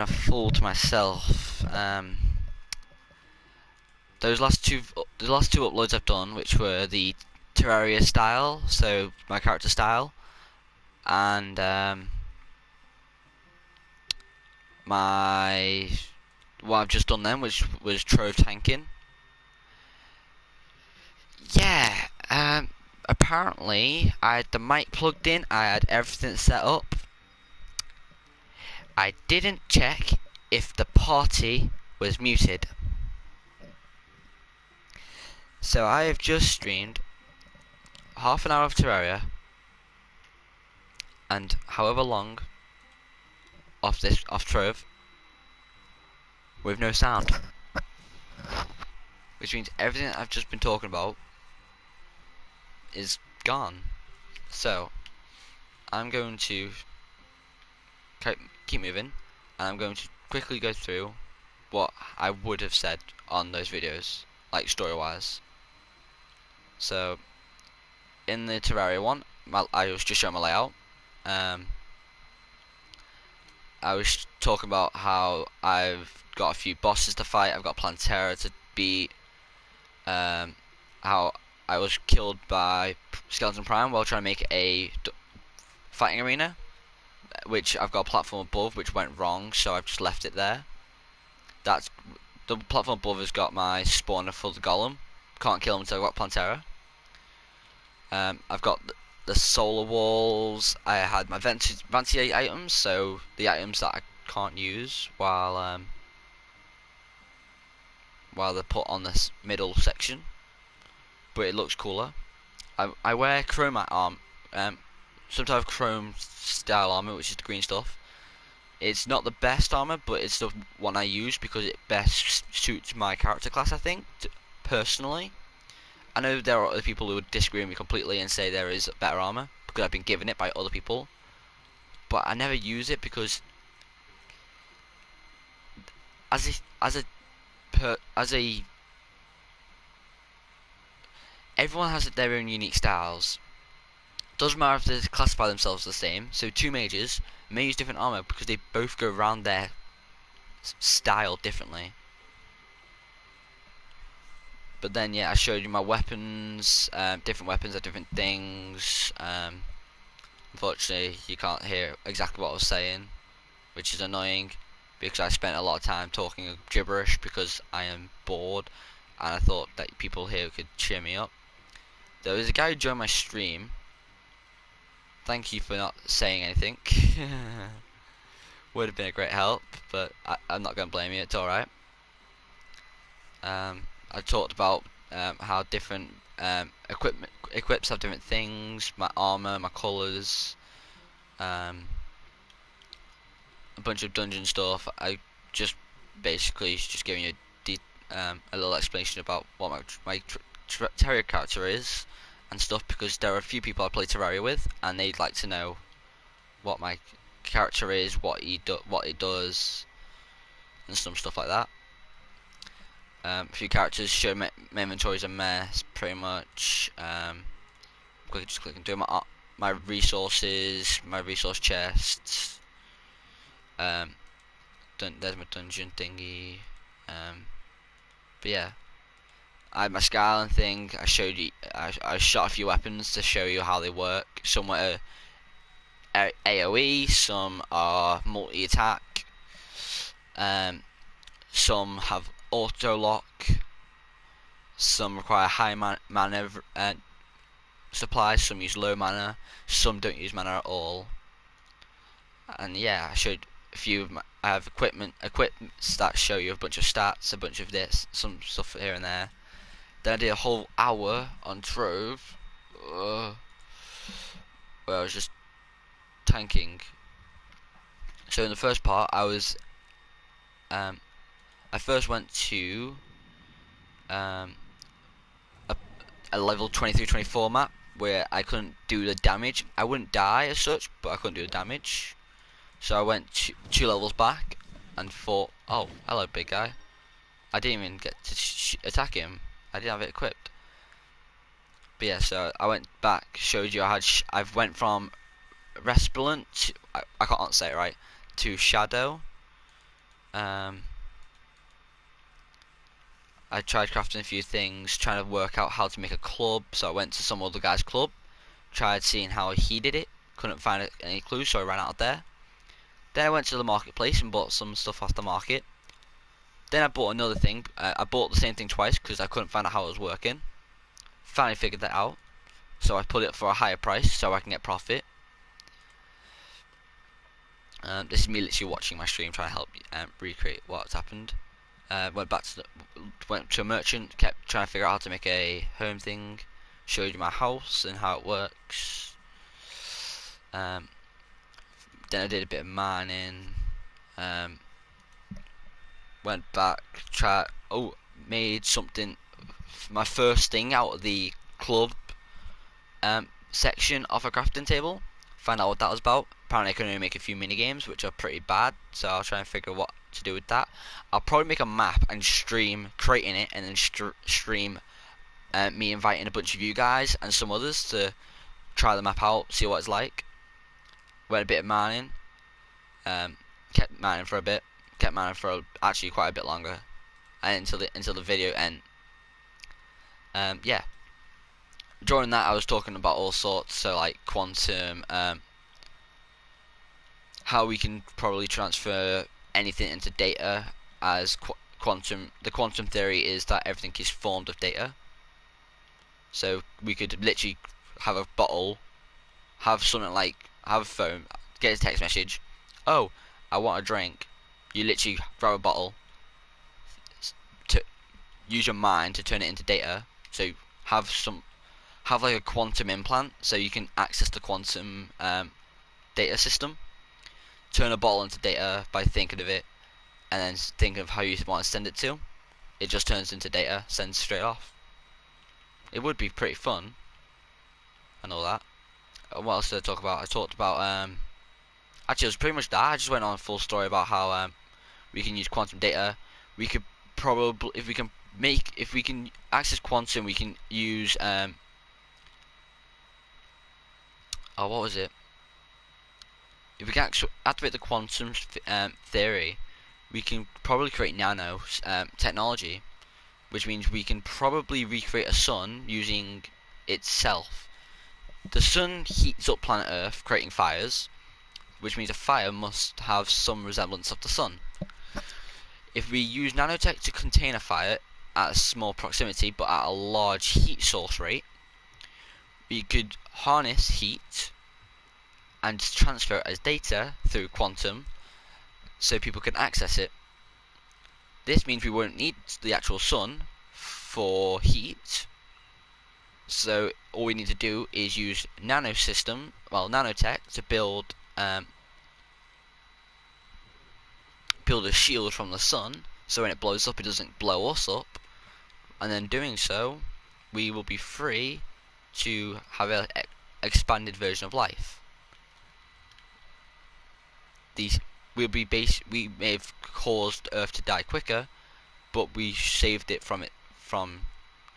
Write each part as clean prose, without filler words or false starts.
A fool to myself. The last two uploads I've done, which were the Terraria style, so my character style, and my what I've just done then, which was Trove tanking. Yeah. Apparently I had the mic plugged in. I had everything set up. I didn't check if the party was muted. So I have just streamed half an hour of Terraria and however long off Trove with no sound, which means everything that I've just been talking about is gone. So I'm going to keep moving, and I'm going to quickly go through what I would have said on those videos, like story-wise. So in the Terraria one, I was just showing my layout. Um, I was talking about how I've got a few bosses to fight. I've got Plantera to beat. How I was killed by Skeleton Prime while trying to make a fighting arena, which I've got a platform above, which went wrong, so I've just left it there. That's the platform above has got my spawner for the golem. Can't kill him until I've got Plantera. I've got the solar walls. I had my Vantiate items, so the items that I can't use while they're put on this middle section, but it looks cooler. I wear chromite some type of chrome style armor, which is the green stuff. It's not the best armor, but it's the one I use because it best suits my character class, I think, personally. I know there are other people who would disagree with me completely and say there is better armor because I've been given it by other people, but I never use it because as a as a as a everyone has their own unique styles. Doesn't matter if they classify themselves the same. So two mages may use different armor because they both go around their style differently. But then yeah, I showed you my weapons. Different weapons are different things. Unfortunately, you can't hear exactly what I was saying, which is annoying because I spent a lot of time talking gibberish because I am bored, and I thought that people here could cheer me up. There was a guy who joined my stream. Thank you for not saying anything. Would have been a great help, but I'm not going to blame you. It's alright. I talked about how different equips have different things, my armor, my colors, a bunch of dungeon stuff. I just basically just giving you a little explanation about what my Terraria character is and stuff, because there are a few people I play Terraria with and they'd like to know what my character is, what he does, and some stuff like that. A few characters show my inventory's a mess, pretty much. Just click and do my resources, my resource chests. There's my dungeon thingy. But yeah, I had my Skyline thing. I showed you. I shot a few weapons to show you how they work. Some were AOE, some are multi-attack. Some have auto lock. Some require high mana supplies. Some use low mana. Some don't use mana at all. And yeah, I showed a few of my. I have equipments that show you a bunch of stats, a bunch of this, some stuff here and there. Then I did a whole hour on Trove, where I was just tanking. So in the first part, I first went to um, a level 23-24 map where I couldn't do the damage. I wouldn't die as such, but I couldn't do the damage. So I went two levels back and thought, oh, hello, big guy. I didn't even get to attack him. I didn't have it equipped. But yeah, so I went back, showed you I went from Resplendent to, I can't say it right, to Shadow. I tried crafting a few things, trying to work out how to make a club. So I went to some other guy's club, tried seeing how he did it. Couldn't find any clues, so I ran out of there. Then I went to the marketplace and bought some stuff off the market. Then I bought another thing. I bought the same thing twice because I couldn't find out how it was working. Finally figured that out, so I put it for a higher price so I can get profit. This is me literally watching my stream, trying to help recreate what's happened. Went to a merchant, kept trying to figure out how to make a home thing. Showed you my house and how it works. Then I did a bit of mining. Went back, made something. My first thing out of the club section of a crafting table. Find out what that was about. Apparently I can only make a few mini games, which are pretty bad, so I'll try and figure what to do with that. I'll probably make a map and stream creating it, and then stream me inviting a bunch of you guys and some others to try the map out, see what it's like. Went a bit of mining, kept mining for a bit, kept mining for actually quite a bit longer, and until the video end. Yeah. During that, I was talking about all sorts, so like quantum, how we can probably transfer anything into data as quantum. The quantum theory is that everything is formed of data. So we could literally have a bottle, have something like have a phone, get a text message. Oh, I want a drink. You literally grab a bottle, to use your mind to turn it into data. So have like a quantum implant, so you can access the quantum data system. Turn a bottle into data by thinking of it, and then think of how you want to send it to. It just turns into data, sends straight off. It would be pretty fun, and all that. What else did I talk about? I talked about actually, it was pretty much that. I just went on a full story about how we can use quantum data. We could probably, if we can access quantum, we can use oh, what was it? If we can activate the quantum theory, we can probably create nano technology, which means we can probably recreate a sun using itself. The sun heats up planet Earth, creating fires, which means a fire must have some resemblance of the sun. If we use nanotech to contain a fire at a small proximity but at a large heat source rate, we could harness heat and transfer it as data through quantum so people can access it. This means we won't need the actual sun for heat, so all we need to do is use nanotech to build a shield from the sun, so when it blows up it doesn't blow us up, and then doing so we will be free to have an expanded version of life. We may have caused Earth to die quicker, but we saved it from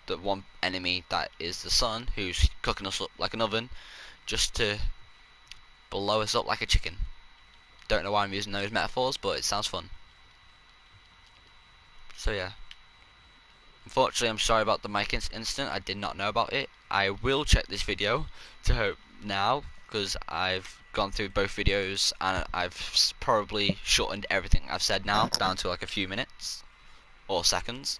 the one enemy that is the sun, who's cooking us up like an oven, just to blow us up like a chicken. Don't know why I'm using those metaphors, but it sounds fun. So yeah. Unfortunately, I'm sorry about the mic incident. I did not know about it. I will check this video to hope now, because I've gone through both videos and I've probably shortened everything I've said now down to like a few minutes or seconds.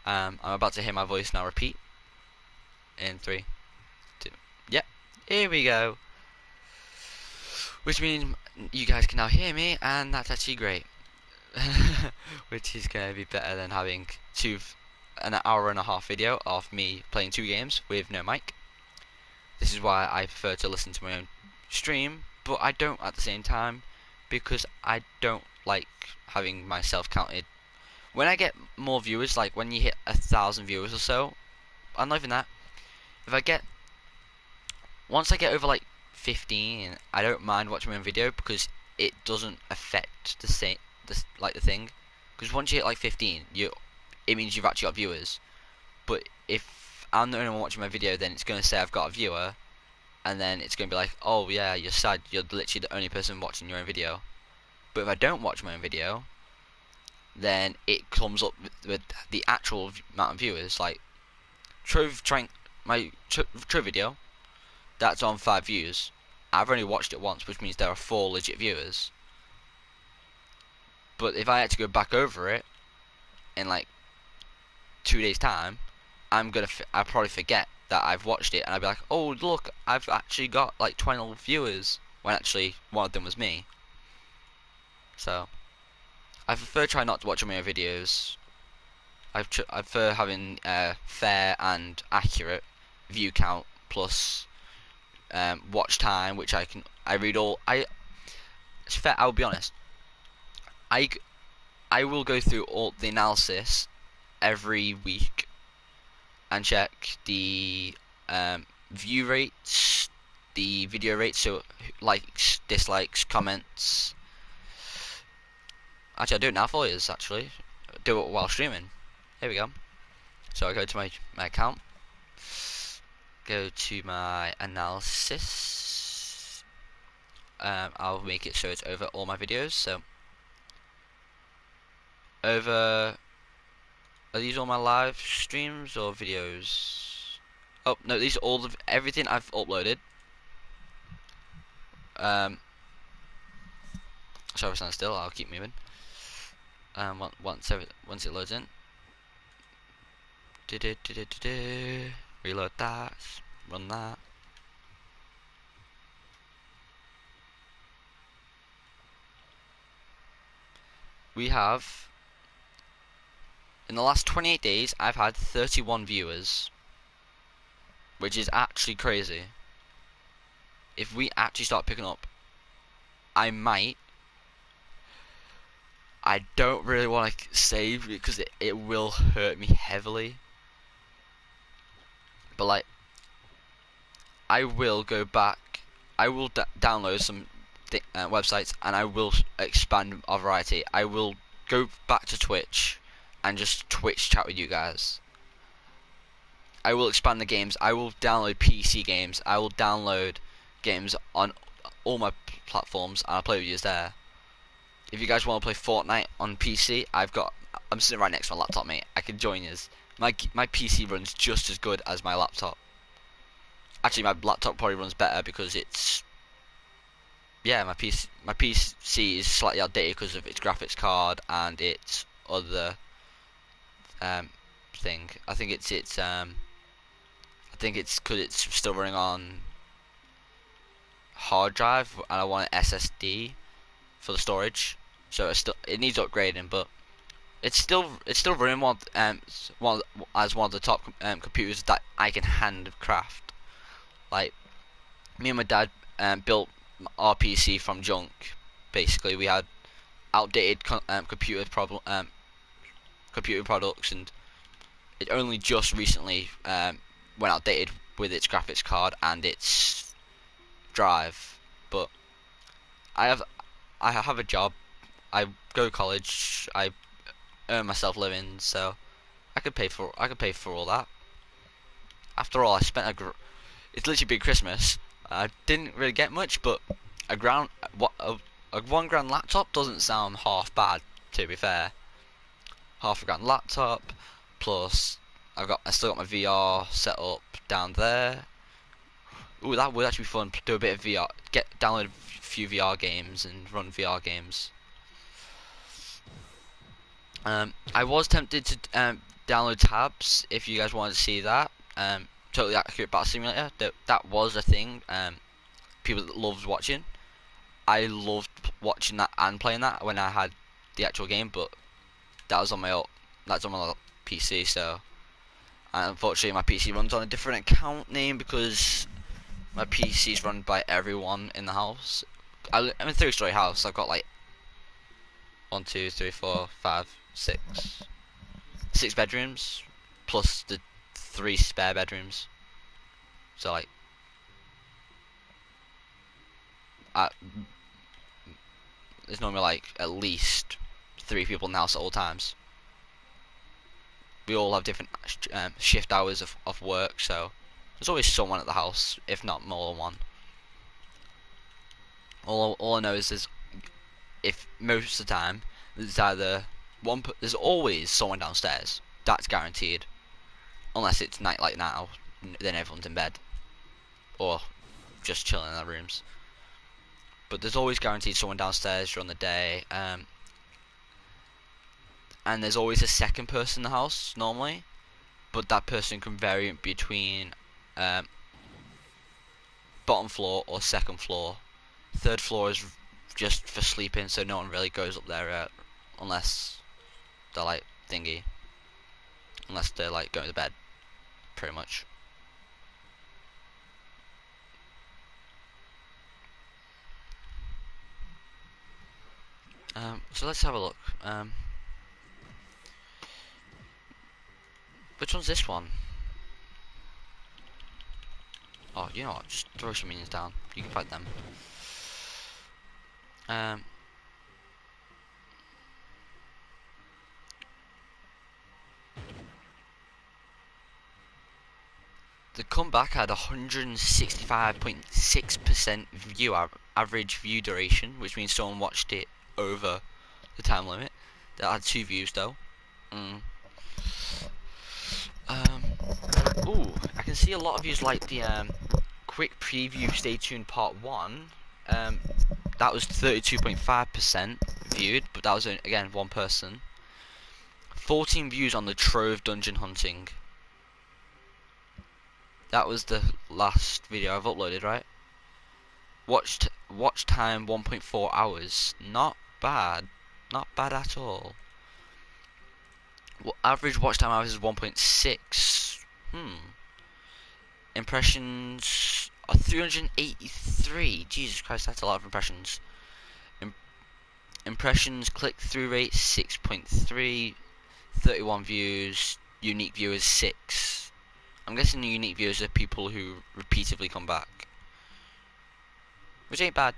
I'm about to hear my voice now repeat in 3, 2. Yep, here we go. Which means you guys can now hear me, and that's actually great. Which is going to be better than having an hour and a half video of me playing 2 games with no mic. This is why I prefer to listen to my own stream, but I don't at the same time, because I don't like having myself counted. When I get more viewers, like when you hit 1,000 viewers or so, I'm not even that. Once I get over like 15, I don't mind watching my own video because it doesn't affect the thing. Because once you hit like 15, it means you've actually got viewers. But if I'm the only one watching my video, then it's going to say I've got a viewer, and then it's going to be like, oh yeah, you're sad, you're literally the only person watching your own video. But if I don't watch my own video, then it comes up with the actual amount of viewers. Like my Trove video, that's on 5 views. I've only watched it once, which means there are 4 legit viewers. But if I had to go back over it in like 2 days time, I'll probably forget that I've watched it, and I'll be like, oh look, I've actually got like 12 viewers, when actually one of them was me. So I prefer trying not to watch all my videos. I prefer having fair and accurate view count plus watch time, which I read all. It's fair. I'll be honest. I I will go through all the analysis every week and check the view rates, the video rates, so likes, dislikes, comments. Actually, I'll do it now for you. Actually, do it while streaming. Here we go. So I go to my account, go to my analysis. I'll make it so it's over all my videos. So over, are these all my live streams or videos? Oh no, these are all of everything I've uploaded. Sorry, stand still. I'll keep moving. Once it loads in. Reload that. Run that. We have, in the last 28 days, I've had 31 viewers, which is actually crazy. If we actually start picking up, I might. I don't really want to save because it will hurt me heavily. But like, I will go back. I will download some websites, and I will expand our variety. I will go back to Twitch and just Twitch chat with you guys. I will expand the games. I will download PC games. I will download games on all my platforms, and I'll play with you there. If you guys want to play Fortnite on PC, I'm sitting right next to my laptop, mate. I can join you. My PC runs just as good as my laptop. Actually, my laptop probably runs better because it's, yeah, my PC is slightly outdated because of its graphics card and its other thing. I think it's because it's still running on hard drive, and I want an SSD for the storage, so it needs upgrading, but it's still running one of the top computers that I can handcraft. Like, me and my dad built our PC from junk. Basically, we had outdated computer products, and it only just recently went outdated with its graphics card and its drive. But I have a job. I go to college. I earn myself living, so I could pay for all that. After all, I spent it's literally been Christmas. I didn't really get much, but a £1,000 laptop doesn't sound half bad, to be fair. Half a grand laptop, plus I still got my VR set up down there. Ooh, that would actually be fun. Do a bit of VR, download a few VR games and run VR games. I was tempted to download Tabs if you guys wanted to see that. Totally Accurate Battle Simulator. That was a thing. People that loved watching. I loved watching that and playing that when I had the actual game, but that's on my PC. So, and unfortunately, my PC runs on a different account name because my PC is run by everyone in the house. I'm in a 3-story house. So I've got like 1, 2, 3, 4, 5, 6 bedrooms, plus the 3 spare bedrooms. So like, there's normally like at least 3 people in the house at all times. We all have different shift hours of work, so there's always someone at the house, if not more than one. All I know is if most of the time there's either There's always someone downstairs. That's guaranteed. Unless it's night like now, then everyone's in bed or just chilling in their rooms. But there's always guaranteed someone downstairs during the day. And there's always a second person in the house normally, but that person can vary between bottom floor or second floor. Third floor is just for sleeping, so no one really goes up there unless they're like thingy, unless they're like going to bed, pretty much. So let's have a look. Which one's this one? Oh, you know what? Just throw some minions down. You can fight them. The comeback had 165.6% average view duration, which means someone watched it over the time limit. That had 2 views though. Ooh, I can see a lot of yous like the quick preview. Stay tuned, part 1. That was 32.5% viewed, but that was again one person. 14 views on the Trove dungeon hunting. That was the last video I've uploaded, right? Watch time 1.4 hours. Not bad. Not bad at all. Well, average watch time hours is 1.6. Impressions are 383. Jesus Christ, that's a lot of impressions. Impressions click-through rate 6.3. 31 views. Unique viewers 6. I'm guessing the unique viewers are people who repeatedly come back, which ain't bad.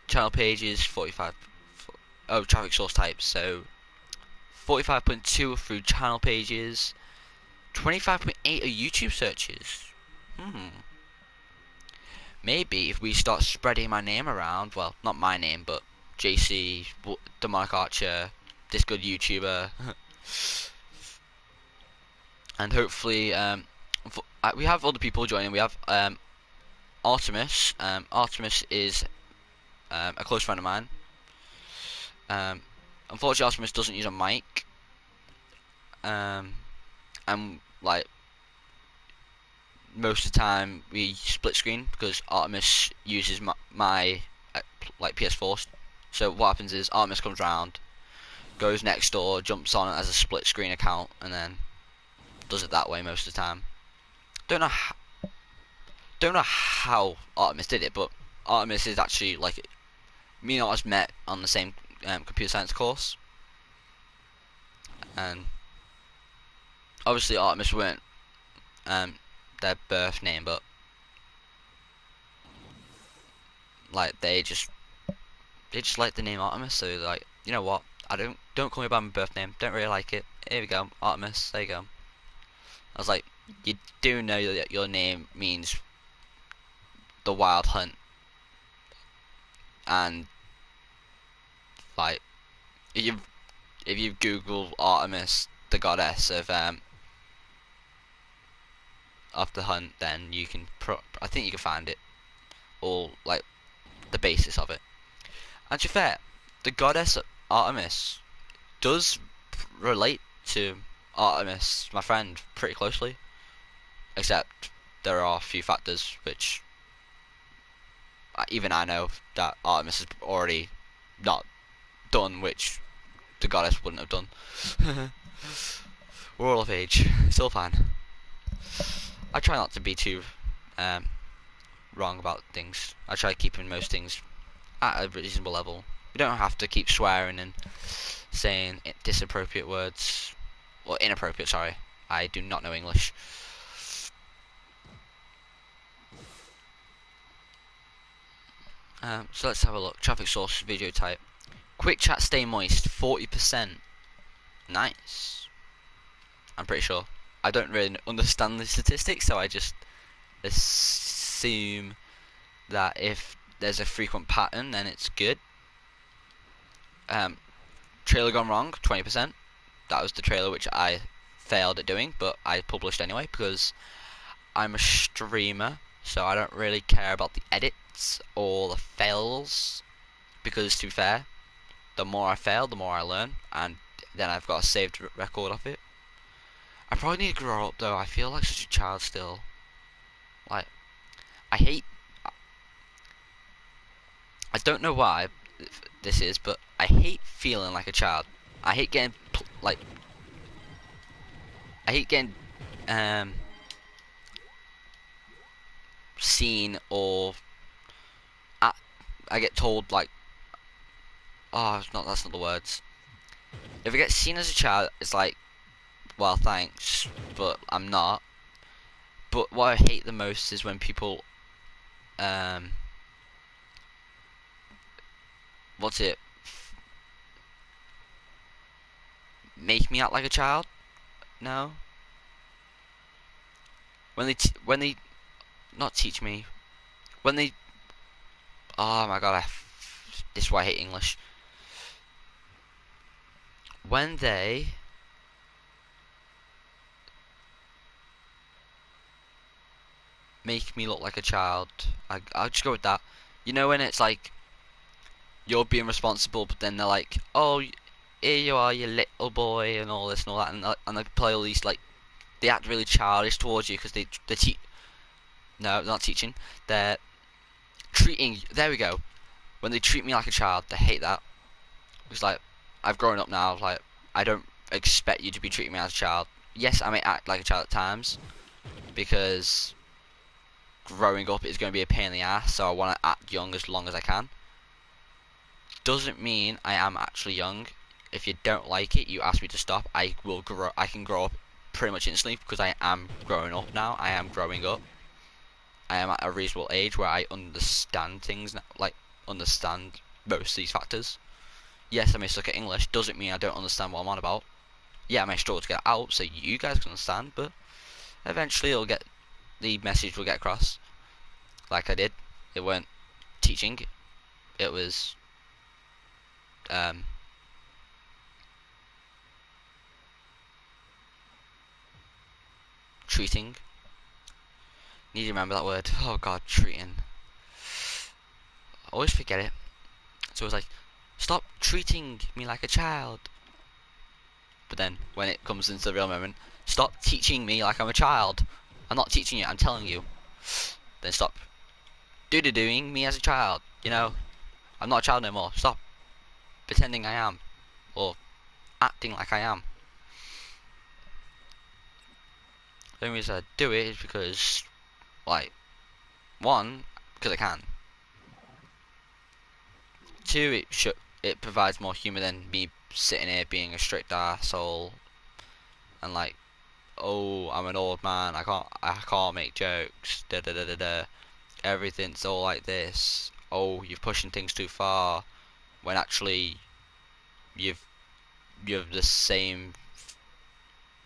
Channel pages 45. Oh, traffic source types. So 45.2 through channel pages. 25.8 are YouTube searches. Maybe if we start spreading my name around, well, not my name, but JC, Demonic Archer, this good YouTuber, and hopefully, we have other people joining. We have Artemis. Artemis is a close friend of mine. Unfortunately, Artemis doesn't use a mic. And like most of the time, we split screen because Artemis uses my like PS4. So what happens is Artemis comes round, goes next door, jumps on as a split screen account, and then does it that way most of the time. Don't know how Artemis did it, but Artemis is actually like me and Artemis met on the same computer science course, and obviously Artemis weren't their birth name, but like they just like the name Artemis, so like, you know what? I don't call me by my birth name. Don't really like it. Here we go, Artemis. There you go. I was like, you do know that your name means the wild hunt, and like if you Google Artemis, the goddess of the hunt, then you can I think you can find it, or like the basis of it. And to be fair, the goddess Artemis does relate to Artemis, my friend, pretty closely, except there are a few factors which even I know that Artemis has already not done, which the goddess wouldn't have done. We're all of age, still fine. I try not to be too wrong about things. I try keeping most things at a reasonable level. We don't have to keep swearing and saying disappropriate words, or inappropriate, sorry. I do not know English. So let's have a look. Traffic source, video type. Quick chat, stay moist, 40%. Nice. I'm pretty sure. I don't really understand the statistics, so I just assume that if there's a frequent pattern, then it's good. Trailer gone wrong, 20%. That was the trailer which I failed at doing, but I published anyway because I'm a streamer, so I don't really care about the edits or the fails. Because to be fair, the more I fail, the more I learn, and then I've got a saved record of it. I probably need to grow up though. I feel like such a child still. Like, I hate. I don't know why this is, but I hate feeling like a child. I hate getting like. I hate getting um seen or I get told like, oh, it's not. That's not the words. If I get seen as a child, it's like, well, thanks, but I'm not. But what I hate the most is when people um what's it make me act like a child. No, when they not teach me, when they, oh my god, this is why I hate English. When they make me look like a child, I'll just go with that. You know when it's like you're being responsible, but then they're like, oh, here you are, you little boy, and all this and all that, and they play all these like, they act really childish towards you because they teach. No, they're not teaching. They're treating. There we go. When they treat me like a child, they hate that. It's like, I've grown up now. Like, I don't expect you to be treating me as a child. Yes, I may act like a child at times because growing up is going to be a pain in the ass. So I want to act young as long as I can. Doesn't mean I am actually young. If you don't like it, you ask me to stop. I will grow. I can grow up pretty much instantly because I am growing up now. I am growing up. I am at a reasonable age where I understand things now, like understand most of these factors. Yes, I may suck at English. Doesn't mean I don't understand what I'm on about. Yeah, I may struggle to get out so you guys can understand, but eventually the message will get across. Like I did. It weren't teaching. It was um treating. Need to remember that word. Oh god, treating. I always forget it. So it was like, stop treating me like a child. But then when it comes into the real moment, stop teaching me like I'm a child. I'm not teaching you, I'm telling you. Then stop doing me as a child. You know, I'm not a child no more. Stop pretending I am, or acting like I am. The only reason I do it is because, like, one, because I can. Two, it provides more humour than me sitting here being a strict asshole and like, oh, I'm an old man. I can't make jokes. Da da da da da. Everything's all like this. Oh, you're pushing things too far. When actually, you've you've the same.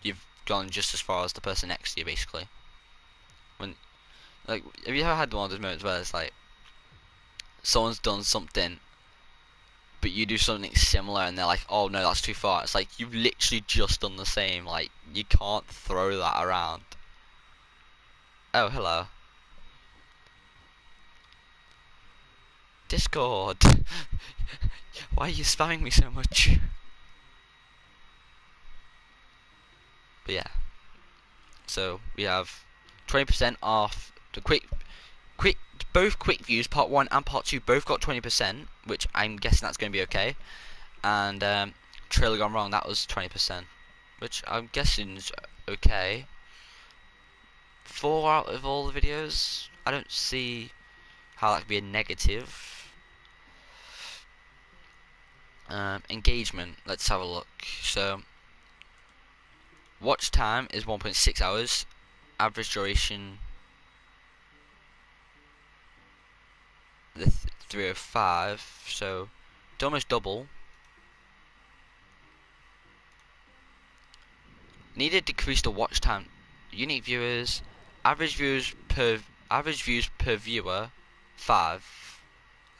You've gone just as far as the person next to you, basically. When like, have you ever had one of those moments where it's like someone's done something, but you do something similar, and they're like, "Oh no, that's too far." It's like you've literally just done the same. Like you can't throw that around. Oh, hello. Discord. Why are you spamming me so much? But yeah. So we have 20% off the quick both quick views part 1 and part 2 both got 20%, which I'm guessing that's going to be okay. And trailer gone wrong, that was 20%, which I'm guessing is okay. 4 out of all the videos, I don't see how that could be a negative. Engagement, let's have a look. So watch time is 1.6 hours, average duration the 305, so it's almost double. Need to decrease the watch time. Unique viewers, average views per viewer, 5,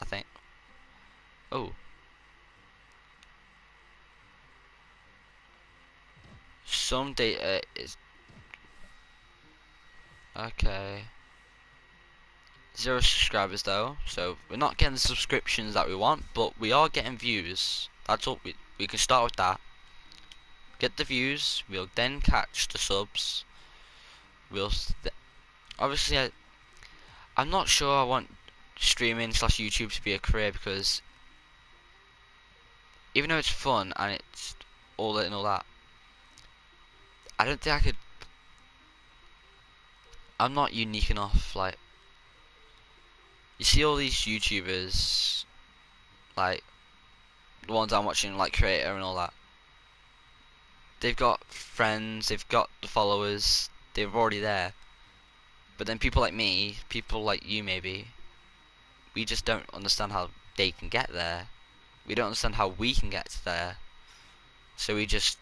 I think. Oh, some data is okay. 0 subscribers though, so we're not getting the subscriptions that we want, but we are getting views. That's all. We can start with that. Get the views. We'll then catch the subs. Obviously I'm not sure I want streaming slash YouTube to be a career, because even though it's fun and it's all that and all that, I don't think I could. I'm not unique enough. Like, you see all these YouTubers, like the ones I'm watching, like Creator and all that. They've got friends, they've got the followers, they're already there. But then people like me, people like you maybe, we just don't understand how they can get there. We don't understand how we can get there. So we just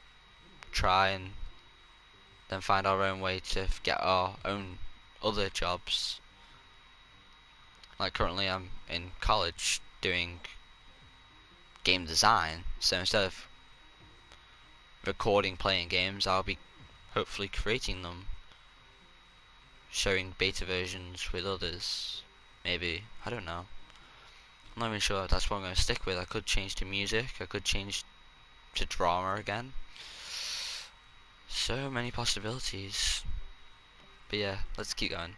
try and then find our own way to get our own other jobs. Like currently I'm in college doing game design, so instead of recording playing games, I'll be hopefully creating them, sharing beta versions with others. Maybe, I don't know. I'm not even sure if that's what I'm going to stick with. I could change to music, I could change to drama again. So many possibilities. But yeah, let's keep going.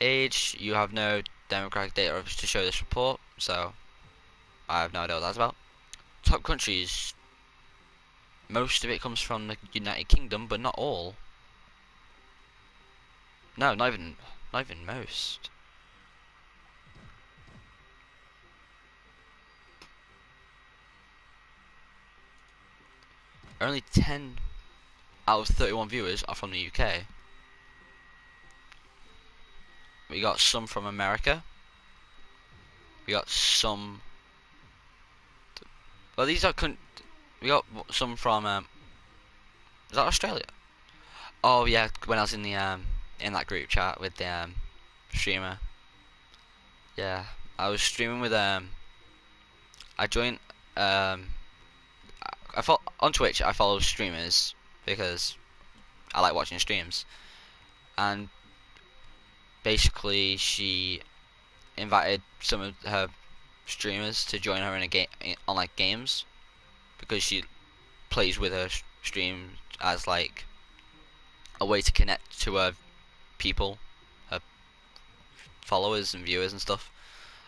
Age, you have no demographic data to show this report, so I have no idea what that's about. Top countries, most of it comes from the United Kingdom, but not all. No, not even most. Only 10 out of 31 viewers are from the UK. We got some from America. We got some. Well, these are we got some from. Is that Australia? Oh yeah, when I was in the in that group chat with the streamer. Yeah, I was streaming with I joined I follow on Twitch. I follow streamers because I like watching streams, and basically she invited some of her streamers to join her in a game on like games, because she plays with her stream as like a way to connect to her people, her followers and viewers and stuff.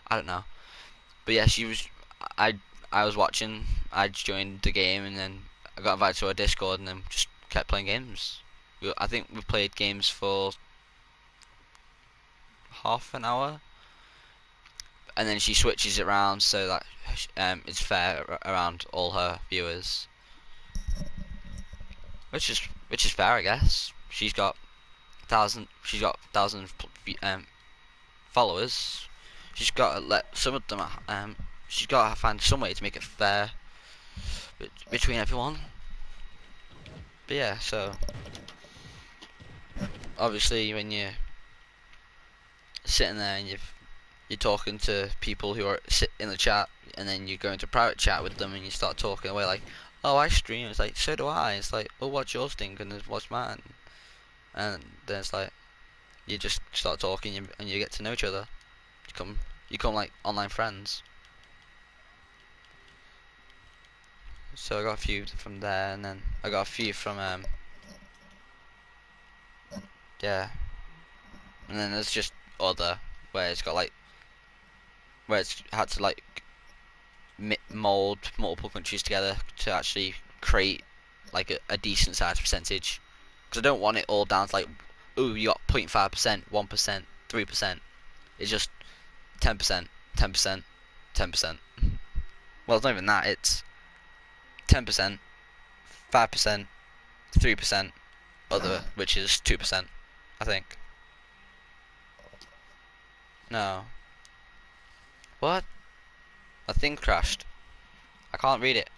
I don't know, but yeah, she was. I I was watching. I joined the game and then I got invited to her Discord and then just kept playing games. I think we played games for half an hour, and then she switches it around so that it's fair around all her viewers, which is fair, I guess. She's got thousand followers. She's got to let some of them she's got to find some way to make it fair between everyone. But yeah, so obviously when you're sitting there and you're talking to people who are sit in the chat, and then you go into private chat with them and you start talking away like, oh, I stream. It's like, so do I. It's like, oh, what's yours thing and what's mine? And then it's like you just start talking and you get to know each other. You become like online friends. So I got a few from there, and then I got a few from yeah, and then there's just other where it's got like where it's had to like mold multiple countries together to actually create like a decent sized percentage, because I don't want it all down to like, ooh, you got 0.5%, 1%, 3%. It's just 10%, 10%, 10%. Well, it's not even that. It's 10%, 5%, 3%, other, which is 2%, I think. No. What? My thing crashed. I can't read it.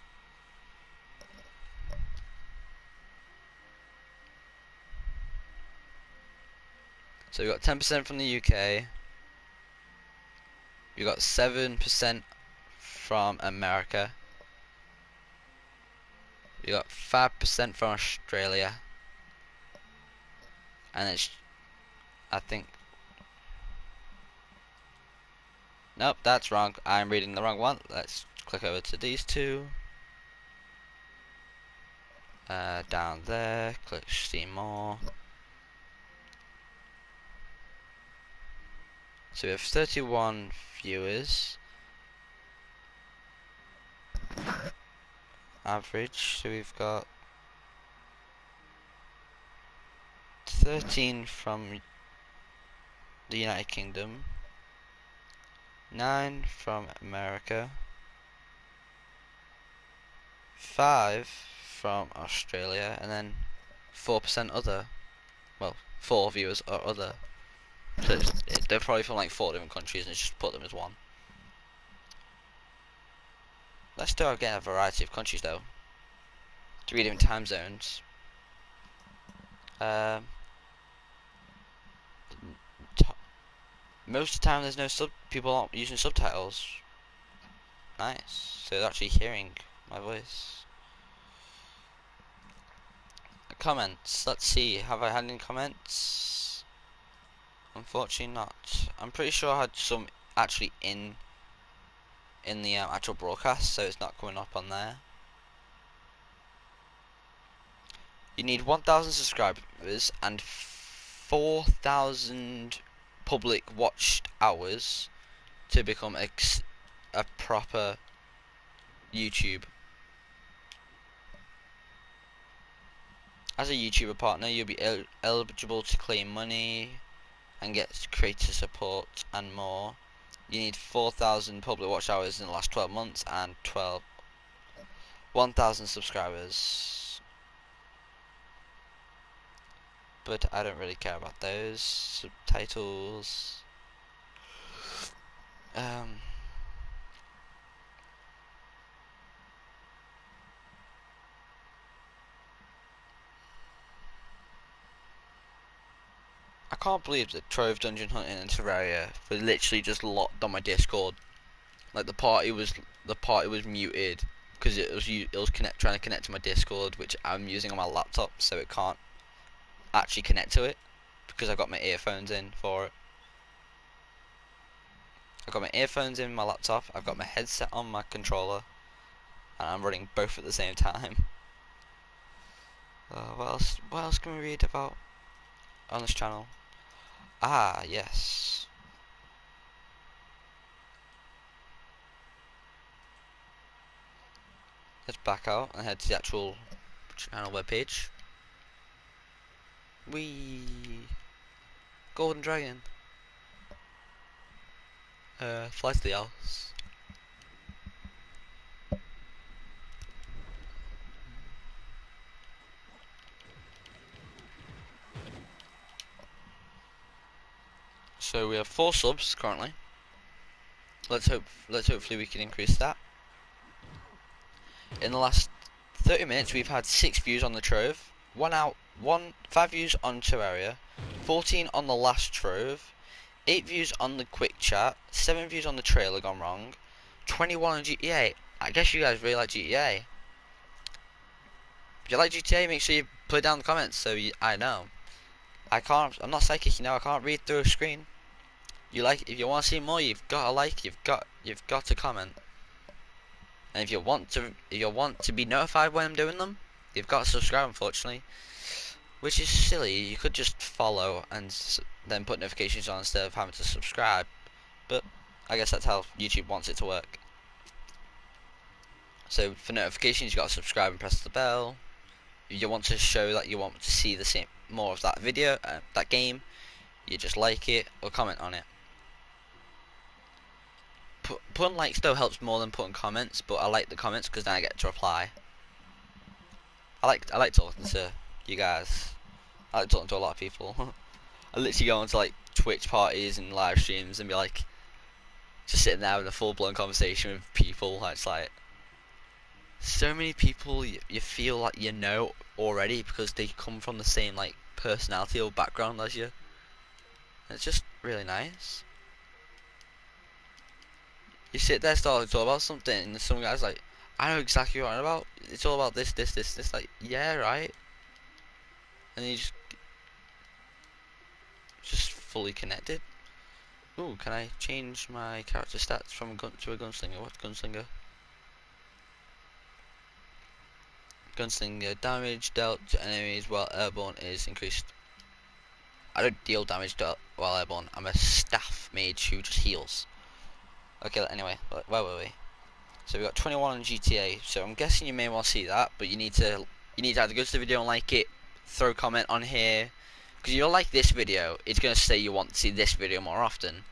So we got 10% from the UK. We got 7% from America. We got 5% from Australia, and it's, I think, nope, that's wrong. I'm reading the wrong one. Let's click over to these two. Down there, click see more. So we have 31 viewers. Average, so we've got 13 from the United Kingdom, 9 from America, 5 from Australia, and then 4% other. Well, 4 viewers are other. So they're probably from like 4 different countries and just put them as one. Let's do again a variety of countries though. 3 different time zones. Most of the time there's no people aren't using subtitles. Nice. So they're actually hearing my voice. Comments. Let's see. Have I had any comments? Unfortunately not. I'm pretty sure I had some actually in the actual broadcast, so it's not coming up on there. You need 1,000 subscribers and 4,000 public watched hours to become a proper YouTube. As a YouTuber partner, you'll be eligible to claim money and get creator support and more. You need 4,000 public watch hours in the last 12 months and 1,000 subscribers. But I don't really care about those. Subtitles. I can't believe that Trove Dungeon Hunting and Terraria were literally just locked on my Discord. Like the party was muted because it was trying to connect to my Discord, which I'm using on my laptop, so it can't actually connect to it because I've got my earphones in for it. I've got my earphones in my laptop, I've got my headset on my controller, and I'm running both at the same time. What else can we read about on this channel? Ah, yes. Let's back out and head to the actual channel webpage. Golden Dragon. Flies to the Alps. So we have 4 subs currently. Hopefully we can increase that. In the last 30 minutes we've had 6 views on the Trove, 5 views on Terraria, 14 on the last Trove, 8 views on the quick chat, 7 views on the trailer gone wrong, 21 on GTA. I guess you guys really like GTA. If you like GTA, make sure you put it down in the comments so I know. I'm not psychic, you know. I can't read through a screen. If you want to see more, you've got to like. You've got to comment. And if you want to be notified when I'm doing them, you've got to subscribe. Unfortunately, which is silly. You could just follow and then put notifications on instead of having to subscribe. But I guess that's how YouTube wants it to work. So for notifications, you got to subscribe and press the bell. If you want to show that you want to see more of that video, that game, you just like it or comment on it. Putting likes though helps more than putting comments, but I like the comments because then I get to reply. I like talking to you guys. I like talking to a lot of people. I literally go onto like Twitch parties and live streams and be like, just sitting there with a full blown conversation with people. It's like so many people you feel like you know already because they come from the same like personality or background as you. It's just really nice. You sit there, start to talk about something, and some guy's like, I know exactly what I'm about. It's all about this. Like, yeah, right. And you just fully connected. Ooh, can I change my character stats from a gun to a gunslinger? What gunslinger? Gunslinger damage dealt to enemies while airborne is increased. I don't deal damage dealt while airborne. I'm a staff mage who just heals. Okay, anyway, where were we? So we got 21 on GTA. So I'm guessing you may want to see that, but you need to either go to the video and like it, throw a comment on here, because you'll like this video. It's gonna say you want to see this video more often.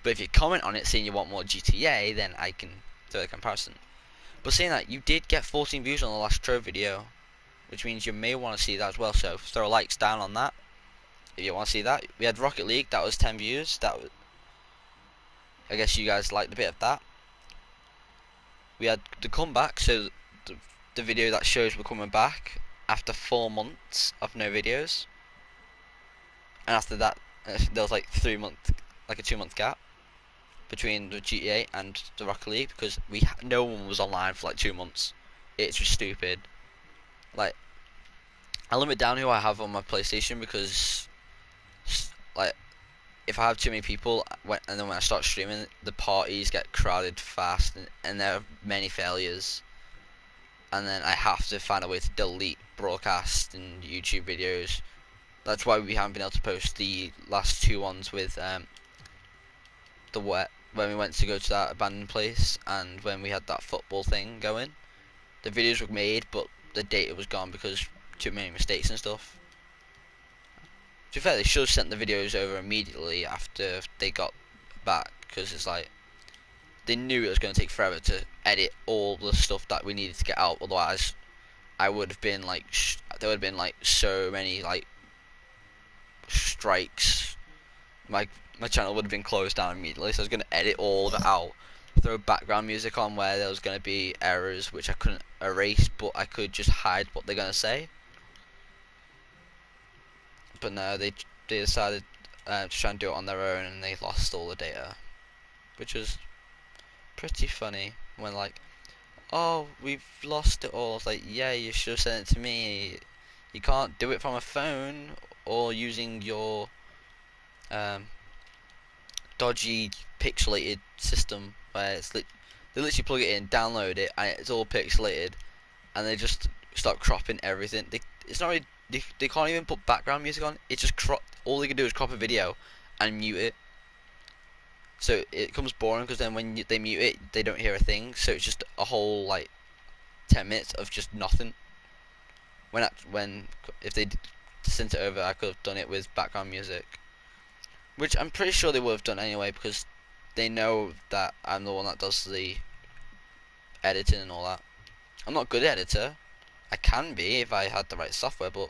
But if you comment on it saying you want more GTA, then I can do a comparison. But saying that, you did get 14 views on the last Trove video, which means you may want to see that as well. So throw likes down on that if you want to see that. We had Rocket League, that was 10 views. That was, I guess you guys liked a bit of that. We had the comeback, so the video that shows we're coming back after 4 months of no videos, and after that there was like like a 2 month gap between the GTA and the Rocket League because no one was online for like 2 months. It's just stupid. Like, I limit down who I have on my PlayStation because, like, if I have too many people, and then when I start streaming, the parties get crowded fast, and there are many failures. And then I have to find a way to delete broadcast and YouTube videos. That's why we haven't been able to post the last 2 ones with the wet when we went to go to that abandoned place and when we had that football thing going. The videos were made, but the data was gone because too many mistakes and stuff. To be fair, they should have sent the videos over immediately after they got back, because it's like they knew it was going to take forever to edit all the stuff that we needed to get out. Otherwise, I would have been like, there would have been like so many like strikes. My channel would have been closed down immediately. So I was going to edit all of it out, throw background music on where there was going to be errors which I couldn't erase, but I could just hide what they're going to say. But no, they decided to try and do it on their own, and they lost all the data, which was pretty funny. When like, oh, we've lost it all. It's like, yeah, you should have sent it to me. You can't do it from a phone or using your dodgy pixelated system where they literally plug it in, download it, and it's all pixelated, and they just start cropping everything. It's not really, they can't even put background music on. It's just all they can do is crop a video and mute it. So it becomes boring because then when they mute it, they don't hear a thing. So it's just a whole like 10 minutes of just nothing. When if they sent it over, I could have done it with background music, which I'm pretty sure they would have done anyway because they know that I'm the one that does the editing and all that. I'm not a good editor. I can be if I had the right software, but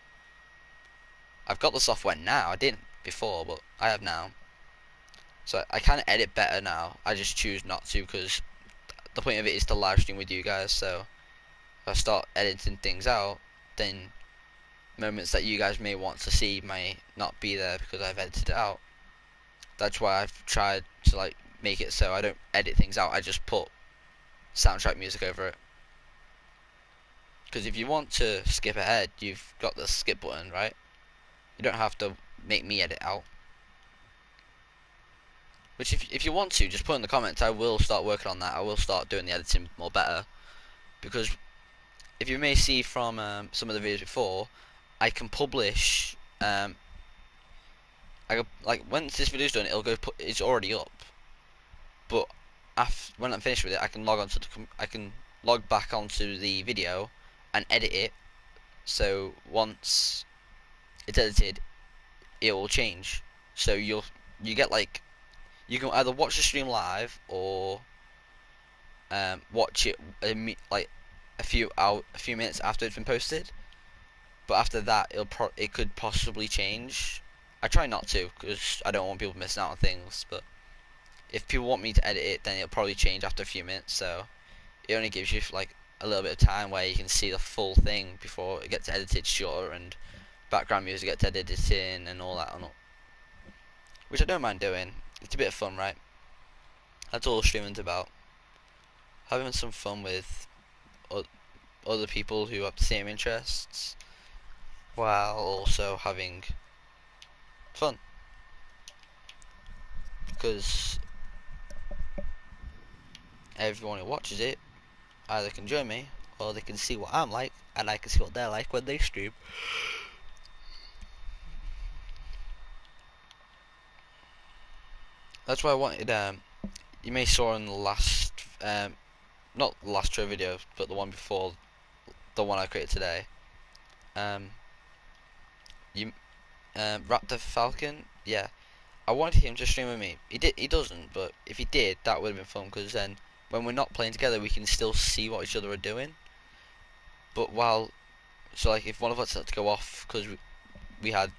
I've got the software now. I didn't before, but I have now. So I can edit better now. I just choose not to because the point of it is to live stream with you guys. So if I start editing things out, then moments that you guys may want to see may not be there because I've edited it out. That's why I've tried to like make it so I don't edit things out. I just put soundtrack music over it. Because if you want to skip ahead, you've got the skip button, right? You don't have to make me edit out. Which if you want to, just put in the comments. I will start working on that. I will start doing the editing more better. Because if you may see from some of the videos before, I can publish. Like once this video's done, it'll go. It's already up. But when I'm finished with it, I can I can log back onto the video and edit it. So once it's edited, it will change. So you get like, you can either watch the stream live or watch it like a few minutes after it's been posted. But after that, it could possibly change. I try not to because I don't want people missing out on things. But if people want me to edit it, then it'll probably change after a few minutes. So it only gives you like a little bit of time where you can see the full thing before it gets edited shorter and background music gets edited in and all that, which I don't mind doing. It's a bit of fun, right? That's all streaming's about. Having some fun with other people who have the same interests while also having fun, because everyone who watches it either can join me or they can see what I'm like and I can see what they're like when they stream. That's why I wanted, you may saw in the last, not the last trailer video, but the one before, the one I created today, um, you, Raptor Falcon, yeah, I wanted him to stream with me. He doesn't, but if he did, that would have been fun, because then, when we're not playing together, we can still see what each other are doing. But so like, if one of us had to go off, because we had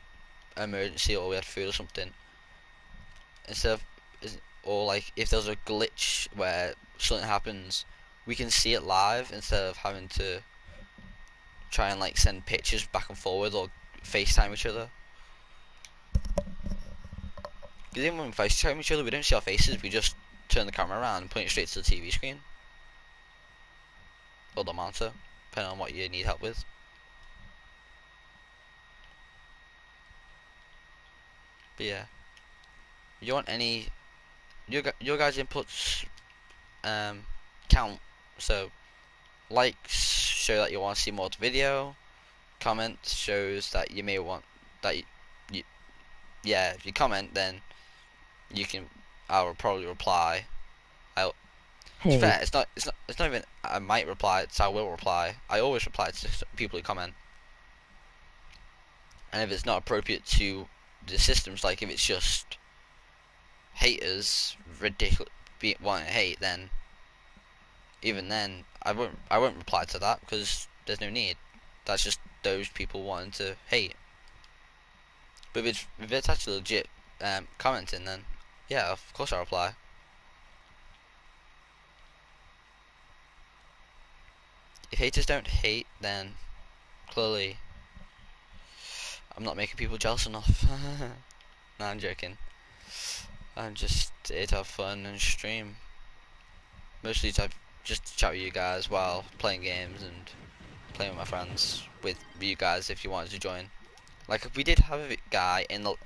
an emergency, or we had food or something, instead of, or like if there's a glitch where something happens, we can see it live instead of having to try and like send pictures back and forward or FaceTime each other. Because even when we FaceTime each other, we don't see our faces. We just turn the camera around and point it straight to the TV screen or the monitor, depending on what you need help with. But yeah, you want any your guys' inputs count. So likes show that you want to see more of the video. Comments shows that you may want that you yeah, if you comment, then you can. I'll probably reply. I'll. It's Hey, fair. It's not even. I might reply. It's I will reply. I always reply to people who comment. And if it's not appropriate to the systems, like if it's just haters ridiculous wanting to hate, then even then I won't reply to that because there's no need. That's just those people wanting to hate. But if it's actually legit commenting, then yeah, of course I'll reply. If haters don't hate, then clearly I'm not making people jealous enough. No, I'm joking. I'm just here to have fun and stream. Mostly to just chat with you guys while playing games and playing with my friends. With you guys, if you wanted to join. Like if we did have a guy in the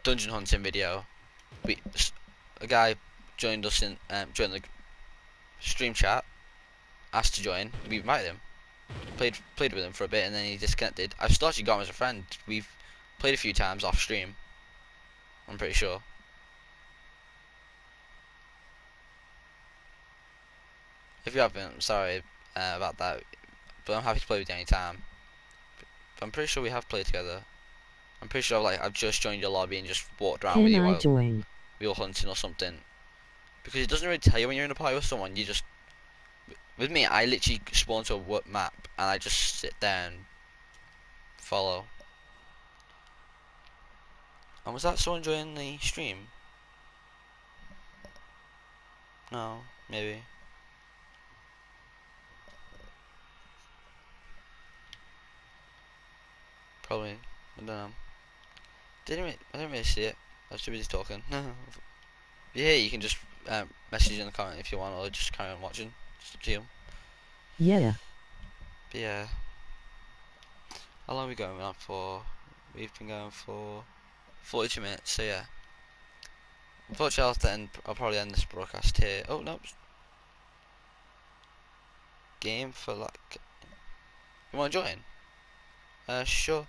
dungeon hunting video, we a guy joined us in joined the stream chat, asked to join. We invited him. Played with him for a bit and then he disconnected. I've still actually got him as a friend. We've played a few times off stream. I'm pretty sure. If you haven't, I'm sorry about that. But I'm happy to play with you anytime. But I'm pretty sure we have played together. I'm pretty sure I've just joined your lobby and just walked around with can you I while join? we were hunting or something. Because it doesn't really tell you when you're in a party with someone. You just with me, I literally spawn to a map and I just sit there and follow. And was that someone joining the stream? No, maybe. Probably. I don't know. I didn't really see it. I was too busy talking. Yeah, you can just message in the comment if you want, or just carry on watching. It's up to you. Yeah. But yeah, how long are we going on for? We've been going for 42 minutes. So yeah, unfortunately, I'll probably end this broadcast here. Oh no, game for like. You want to join? Sure.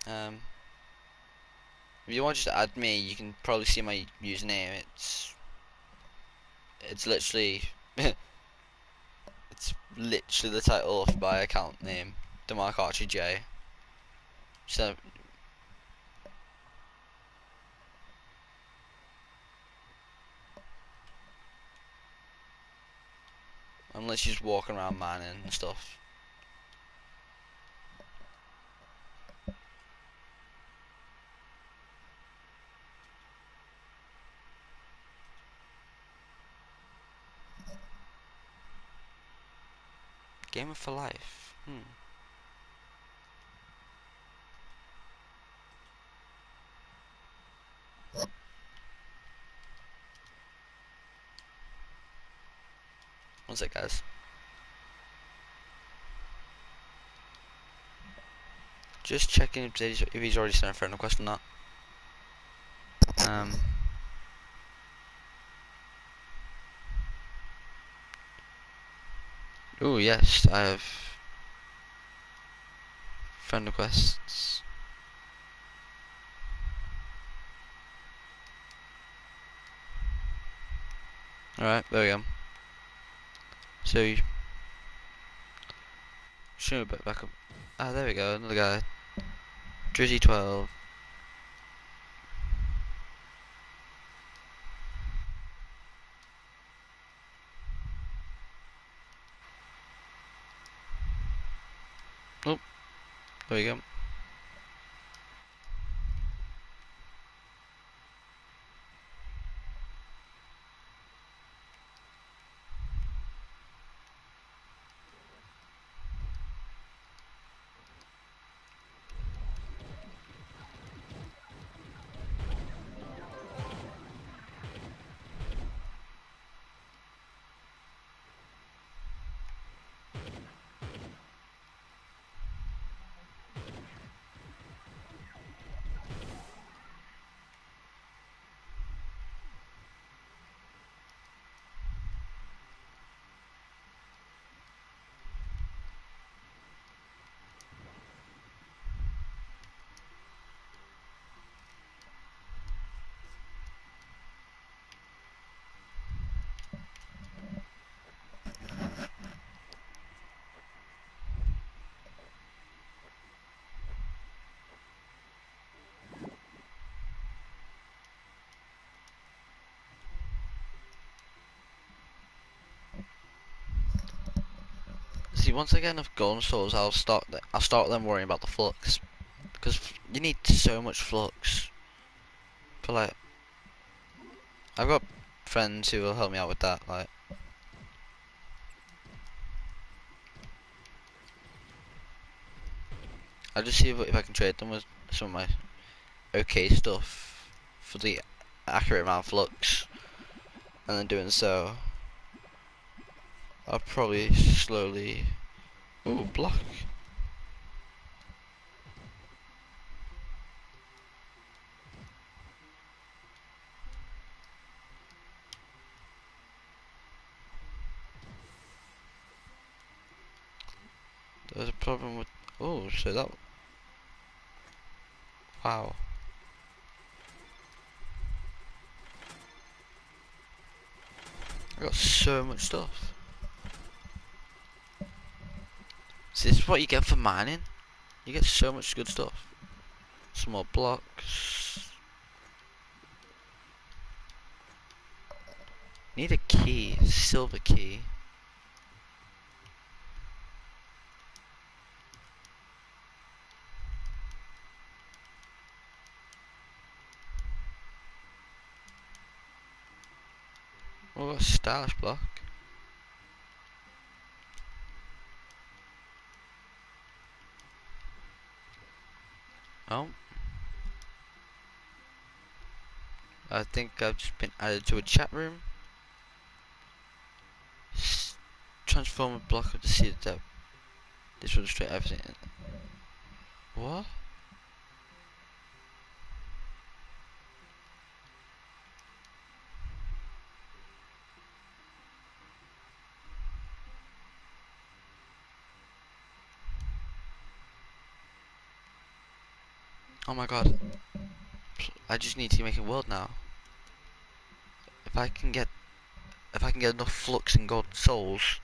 Um, if you want just to add me, you can probably see my username. It's literally it's literally the title of my account name, DeMarc Archie J. So I'm literally just walking around mining and stuff. Gamer for life. One sec, guys. Just checking if he's already sent a friend request or not. Oh yes, I have friend requests. Alright, there we go. So, show me back up. Ah, there we go, another guy. Drizzy12. Oh, there we go. See, once I get enough golden souls, I'll start them worrying about the flux, because you need so much flux. But like, I've got friends who will help me out with that. Like, I'll just see if I can trade them with some of my okay stuff for the accurate amount of flux, and then doing so, I'll probably slowly. Ooh, block. There's a problem with. Oh, so that. Wow. I got so much stuff. So this is what you get for mining. You get so much good stuff. Some more blocks. Need a key, silver key. Oh, a stylish block. Oh. I think I've just been added to a chat room. Transform a block of the seed depth. This will destroy everything. What? Oh my god. I just need to make a world now. If I can get enough flux and gold souls.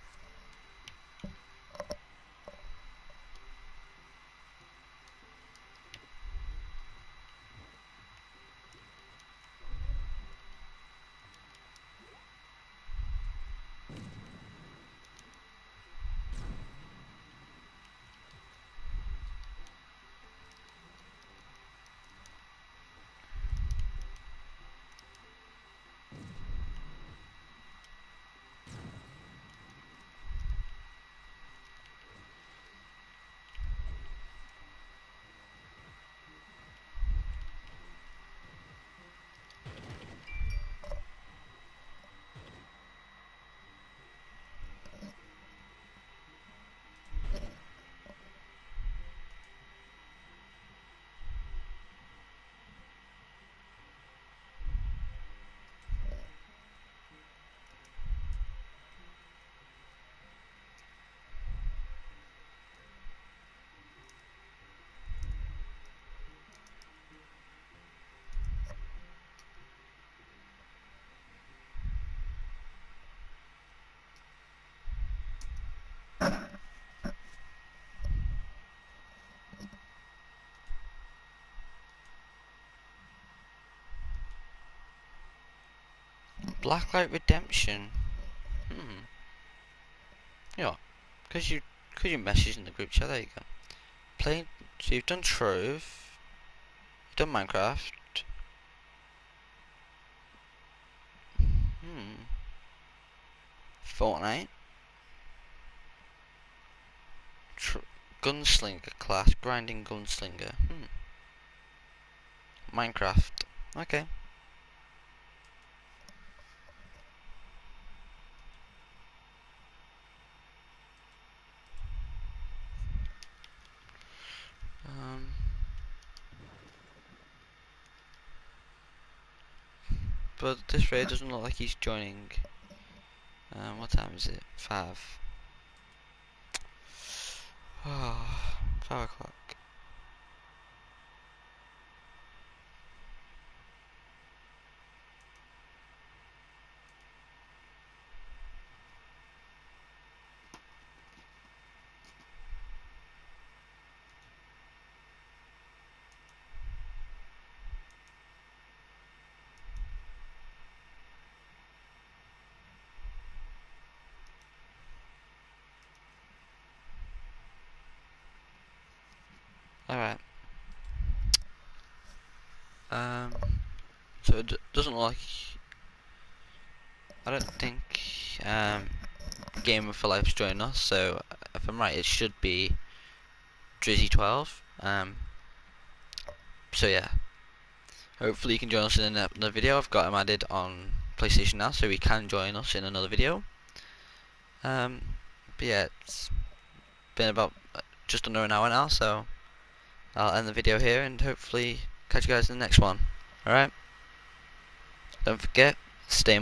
Blacklight Redemption. Yeah, because you messaged in the group chat. There you go. Playing. So you've done Trove. You've done Minecraft. Fortnite. Gunslinger class. Grinding gunslinger. Minecraft. Okay. But this raid doesn't look like he's joining. What time is it? 5. 5 o'clock. Alright. So it doesn't look like. I don't think Gamer for Life's joining us. So if I'm right, it should be Drizzy12. So yeah. Hopefully you can join us in another video. I've got him added on PlayStation now, so he can join us in another video. But yeah, it's been about just under an hour now, so I'll end the video here and hopefully catch you guys in the next one. Alright? Don't forget, stay